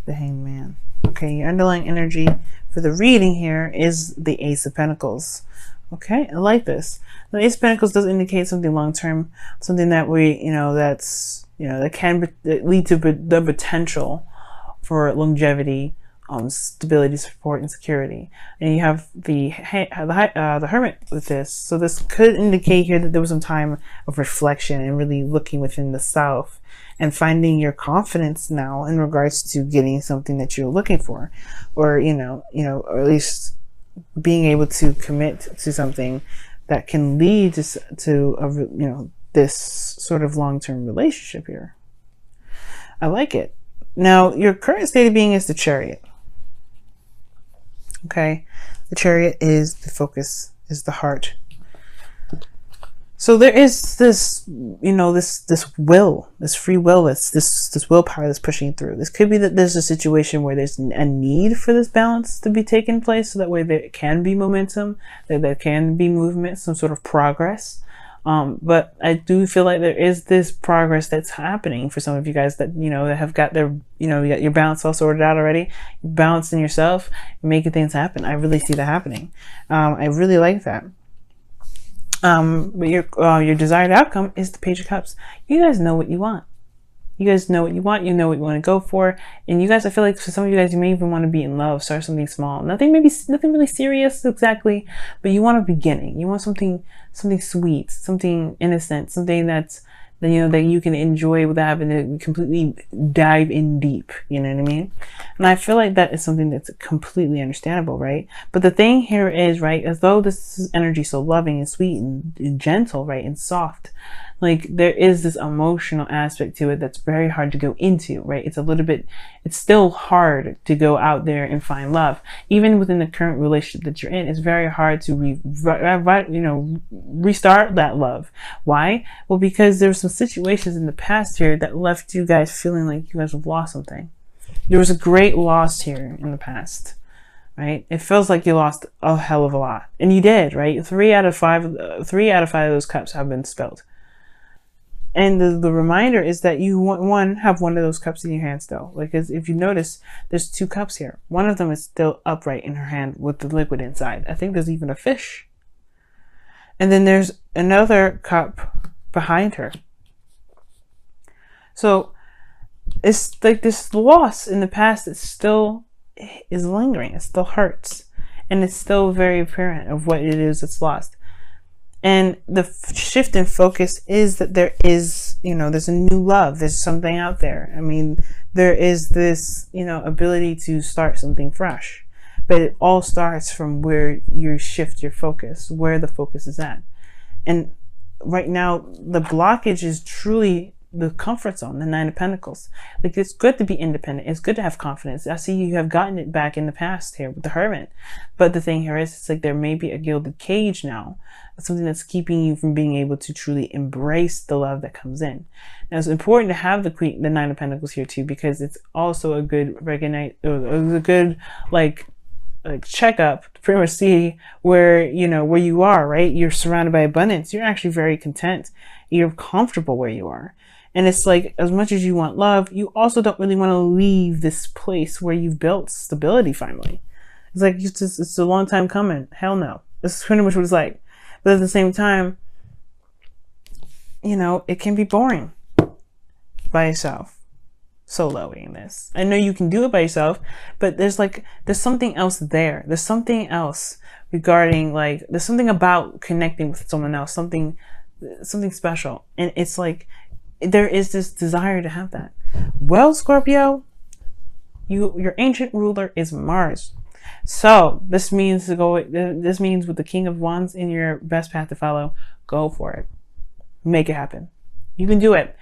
the Hanged Man. Okay, your underlying energy for the reading here is the Ace of Pentacles. Okay, I like this. The Ace of Pentacles does indicate something long-term, something that that can lead to the potential for longevity, stability, support, and security. And you have the Hermit with this. So this could indicate here that there was some time of reflection and really looking within the self and finding your confidence now in regards to getting something that you're looking for, or or at least being able to commit to something that can lead to this sort of long-term relationship here. I like it. Now, your current state of being is the Chariot. Okay, the Chariot is the focus, is the heart. So there is this, this will, this free will, this willpower that's pushing through. This could be that there's a situation where there's a need for this balance to be taking place, so that way there can be momentum, that there can be movement, some sort of progress. But I do feel like there is this progress that's happening for some of you guys that, that have got their, you got your balance all sorted out already, you're balancing yourself, making things happen. I really see that happening. I really like that. But your desired outcome is the Page of Cups. You guys know what you want. You guys know what you want. You know what you want to go for. And you guys, I feel like for some of you guys, you may even want to be in love, start something small. Nothing really serious exactly, but you want a beginning. You want something sweet, something innocent, something that you can enjoy without having to completely dive in deep. You know what I mean? And I feel like that is something that's completely understandable, right? But the thing here is, right, as though this is energy so loving and sweet and gentle, right, and soft, like there is this emotional aspect to it that's very hard to go into, right? It's still hard to go out there and find love. Even within the current relationship that you're in, it's very hard to restart that love. Why? Well, because there's some situations in the past here that left you guys feeling like you guys have lost something. There was a great loss here in the past, right? It feels like you lost a hell of a lot, and you did, right? 3 out of 5 of those cups have been spilled. And the reminder is that you have one of those cups in your hand still. Like, if you notice, there's 2 cups here. One of them is still upright in her hand with the liquid inside. I think there's even a fish. And then there's another cup behind her. So it's like this loss in the past that still is lingering. It still hurts. And it's still very apparent of what it is that's lost. And the shift in focus is that there is, there's a new love. There's something out there. I mean, there is this, ability to start something fresh. But it all starts from where you shift your focus, where the focus is at. And right now, the blockage is truly the comfort zone, the 9 of Pentacles. Like, it's good to be independent. It's good to have confidence. I see you have gotten it back in the past here with the Hermit. But the thing here is, it's like there may be a gilded cage now. Something that's keeping you from being able to truly embrace the love that comes in. Now, it's important to have the 9 of Pentacles here too, because it's also a good checkup to pretty much see where you are, right? You're surrounded by abundance. You're actually very content. You're comfortable where you are. And it's like, as much as you want love, you also don't really want to leave this place where you've built stability finally. It's like, it's a long time coming. Hell no. This is pretty much what it's like. But at the same time, it can be boring by yourself, soloing this. I know you can do it by yourself, but there's something else there. There's something else regarding, there's something about connecting with someone else, something special. And it's like, there is this desire to have that. Well, Scorpio, your ancient ruler is Mars. So this means with the King of Wands in your best path to follow, go for it. Make it happen. You can do it.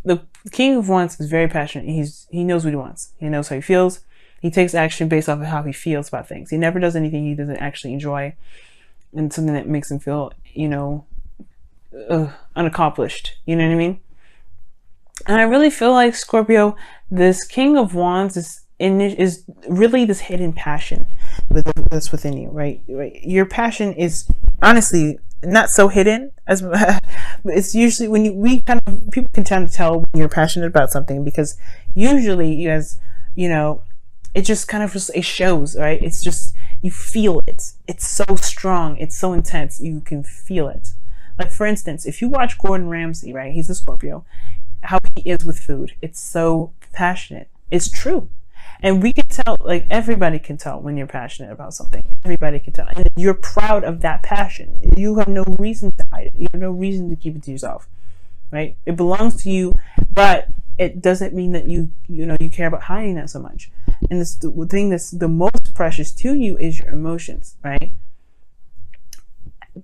The King of Wands is very passionate. He knows what he wants. He knows how he feels. He takes action based off of how he feels about things. He never does anything he doesn't actually enjoy, and something that makes him feel, unaccomplished. You know what I mean? And I really feel like, Scorpio, this King of Wands is really this hidden passion that's within you, right? Your passion is honestly not so hidden as it's usually when people can tend to tell when you're passionate about something, because usually you guys, you know, it just kind of just, it shows, right? It's just, you feel it. It's so strong. It's so intense. You can feel it. Like, for instance, if you watch Gordon Ramsay, right? He's a Scorpio. How he is with food. It's so passionate. It's true. And we can tell, like, everybody can tell when you're passionate about something. Everybody can tell. And you're proud of that passion. You have no reason to hide it. You have no reason to keep it to yourself, right? It belongs to you, but it doesn't mean that you care about hiding that so much. And this, the thing that's the most precious to you is your emotions, right?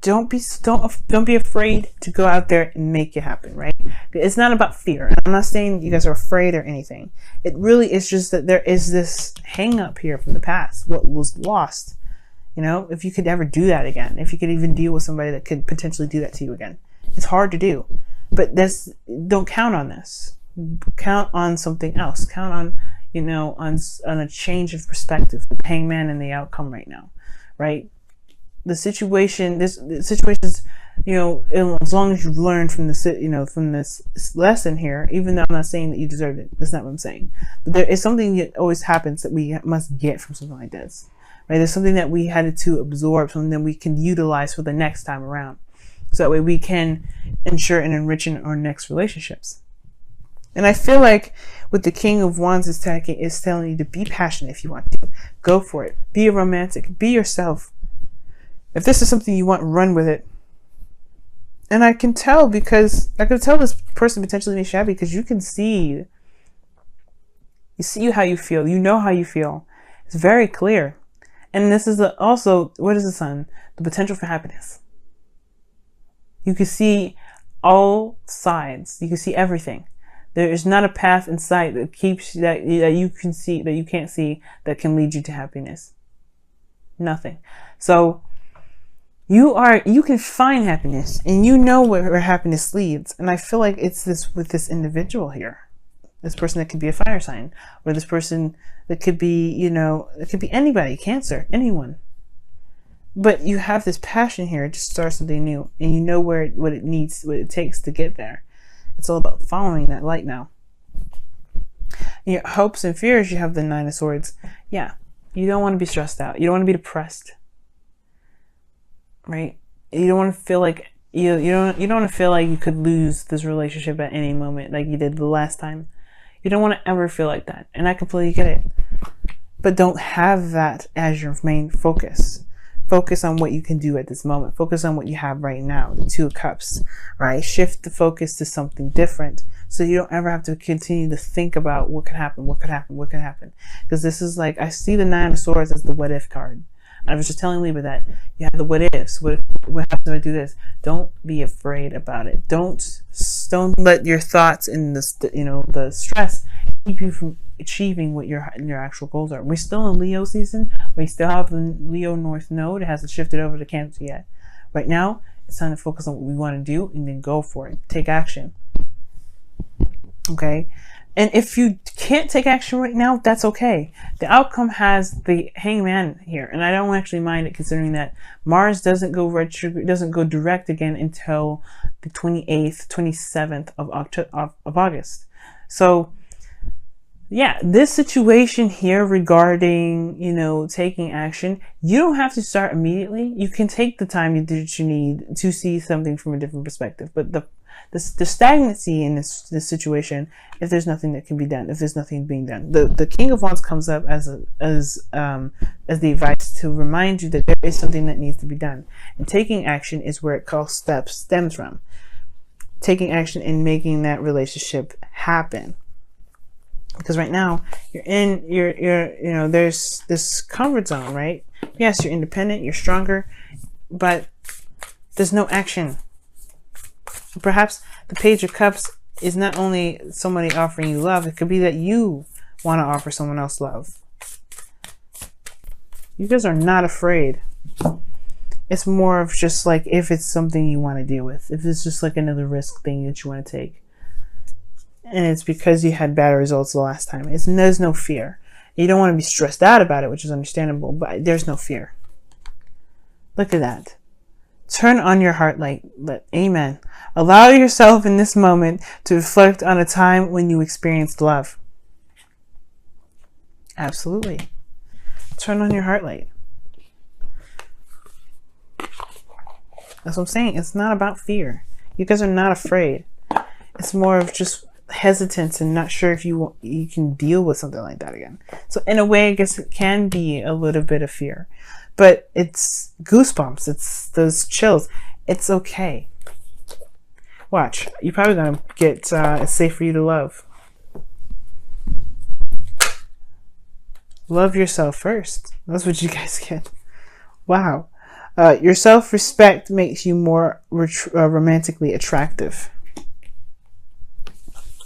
Don't be afraid to go out there and make it happen, right? It's not about fear. I'm not saying you guys are afraid or anything. It really is just that there is this hang up here from the past, what was lost. You know, if you could ever do that again, if you could even deal with somebody that could potentially do that to you again, it's hard to do. But don't count on this. Count on something else. Count on, on a change of perspective, the hangman and the outcome right now, right? The situation is, as long as you've learned from this lesson here, even though I'm not saying that you deserved it, that's not what I'm saying. But there is something that always happens that we must get from something like this, right? There's something that we had to absorb, something that we can utilize for the next time around. So that way we can ensure and enrich in our next relationships. And I feel like with the King of Wands is telling you to be passionate if you want to. Go for it. Be a romantic. Be yourself. If this is something you want, run with it. And I can tell because I can tell this person potentially may be shabby because you can see. You see how you feel. You know how you feel. It's very clear. And this is also, what is the Sun? The potential for happiness. You can see all sides. You can see everything. There is not a path in sight that you can see, that you can't see, that can lead you to happiness. Nothing. So you can find happiness, and you know where happiness leads. And I feel like it's this with this individual here, this person that could be a fire sign, or this person that could be, it could be anybody, Cancer, anyone. But you have this passion here to start something new, and you know what it takes to get there. It's all about following that light now. In your hopes and fears, you have the Nine of Swords. Yeah, you don't want to be stressed out. You don't want to be depressed, right? You don't want to feel like you don't want to feel like you could lose this relationship at any moment, like you did the last time. You don't want to ever feel like that, and I completely get it. But don't have that as your main focus. Focus on what you can do at this moment. Focus on what you have right now, the Two of Cups, right? Shift the focus to something different so you don't ever have to continue to think about what could happen, what could happen, what could happen. Because this is like, I see the Nine of Swords as the what if card. I was just telling Libra that you have the what ifs. What happens if I do this? Don't be afraid about it. Don't let your thoughts and the stress keep you from achieving what your actual goals are. We're still in Leo season. We still have the Leo North Node. It hasn't shifted over to Cancer yet. Right now, it's time to focus on what we want to do and then go for it. Take action. Okay? And if you can't take action right now, that's okay. The outcome has the Hangman here, and I don't actually mind it, considering that Mars doesn't go direct again until the 28th, 27th of August. So yeah, this situation here regarding, taking action, you don't have to start immediately. You can take the time that you need to see something from a different perspective. But the stagnancy in this situation, if there's nothing that can be done, if there's nothing being done, the King of Wands comes up as the advice to remind you that there is something that needs to be done. And taking action is where it stems from. Taking action and making that relationship happen. Because right now you're in there's this comfort zone, right? Yes, you're independent, you're stronger, but there's no action. Perhaps the Page of Cups is not only somebody offering you love, it could be that you want to offer someone else love. You guys are not afraid. It's more of just like if it's something you want to deal with, if it's just like another risk thing that you want to take. And it's because you had bad results the last time. There's no fear. You don't want to be stressed out about it, which is understandable, but there's no fear. Look at that. Turn on your heart light. Amen. Allow yourself in this moment to reflect on a time when you experienced love. Absolutely. Turn on your heart light. That's what I'm saying. It's not about fear. You guys are not afraid. It's more of just hesitance and not sure if you can deal with something like that again. So in a way, I guess it can be a little bit of fear, but it's goosebumps. It's those chills. It's okay. Watch. You're probably going to get it's safe for you to love. Love yourself first. That's what you guys get. Wow. Your self-respect makes you more romantically attractive.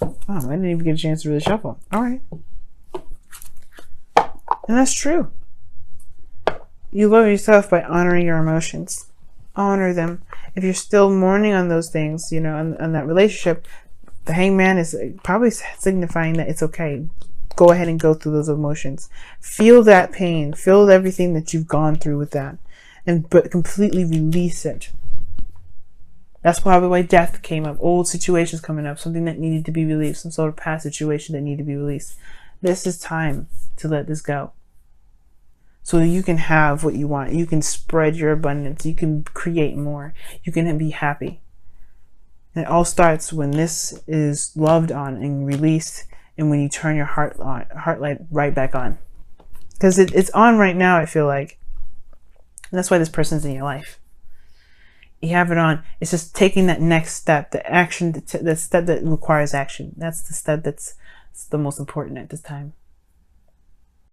Oh, I didn't even get a chance to really shuffle. All right. And that's true. You love yourself by honoring your emotions. Honor them. If you're still mourning on those things, you know, on that relationship, the hangman is probably signifying that it's okay. Go ahead and go through those emotions. Feel that pain. Feel everything that you've gone through with that. But completely release it. That's probably why death came up. Old situations coming up. Something that needed to be released. Some sort of past situation that needed to be released. This is time to let this go. So that you can have what you want. You can spread your abundance. You can create more. You can be happy. And it all starts when this is loved on and released, and when you turn your heart light right back on. Because it's on right now, I feel like. And that's why this person's in your life. You have it on. It's just taking that next step, the action, the step that requires action. That's the step that's the most important at this time.